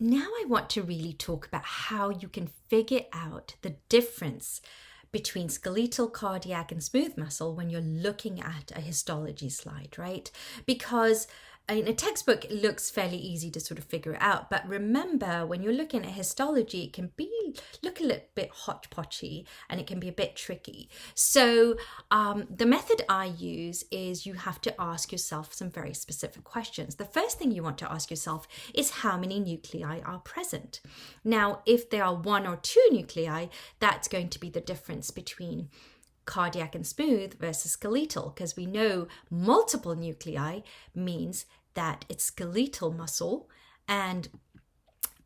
Now I want to really talk about how you can figure out the difference between skeletal, cardiac, and smooth muscle when you're looking at a histology slide, right? Because in a textbook, it looks fairly easy to sort of figure it out. But remember, when you're looking at histology, it can look a little bit hodgepodgey and it can be a bit tricky. So the method I use is you have to ask yourself some very specific questions. The first thing you want to ask yourself is how many nuclei are present. Now, if there are one or two nuclei, that's going to be the difference between cardiac and smooth versus skeletal, because we know multiple nuclei means that it's skeletal muscle, and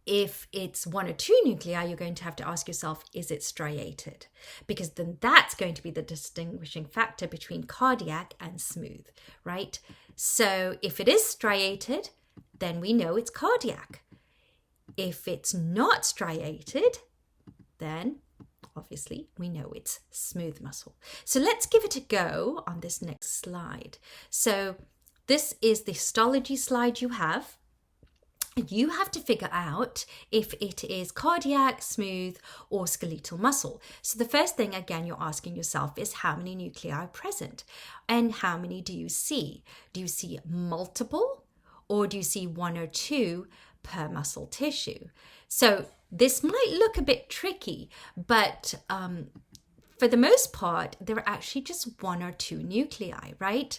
if it's one or two nuclei, you're going to have to ask yourself, is it striated? Because then that's going to be the distinguishing factor between cardiac and smooth, right? So if it is striated, then we know it's cardiac. If it's not striated, then obviously we know it's smooth muscle. So let's give it a go on this next slide. So this is the histology slide you have. You have to figure out if it is cardiac, smooth, or skeletal muscle. So the first thing, again, you're asking yourself is how many nuclei are present and how many do you see? Do you see multiple or do you see one or two per muscle tissue? So this might look a bit tricky, but for the most part, there are actually just one or two nuclei, right,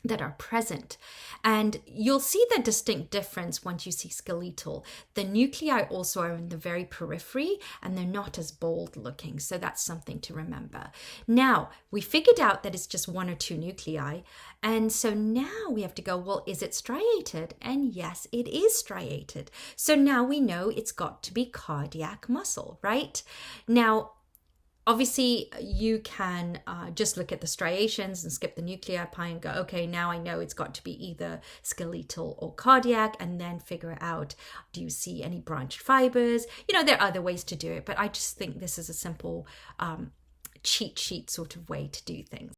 that are present. And you'll see the distinct difference once you see skeletal. The nuclei also are in the very periphery and they're not as bold looking. So that's something to remember. Now, we figured out that it's just one or two nuclei. And so now we have to go, well, is it striated? And yes, it is striated. So now we know it's got to be cardiac muscle, right? Now, obviously, you can just look at the striations and skip the nuclei pi and go, okay, now I know it's got to be either skeletal or cardiac, and then figure out, do you see any branched fibers? You know, there are other ways to do it, but I just think this is a simple cheat sheet sort of way to do things.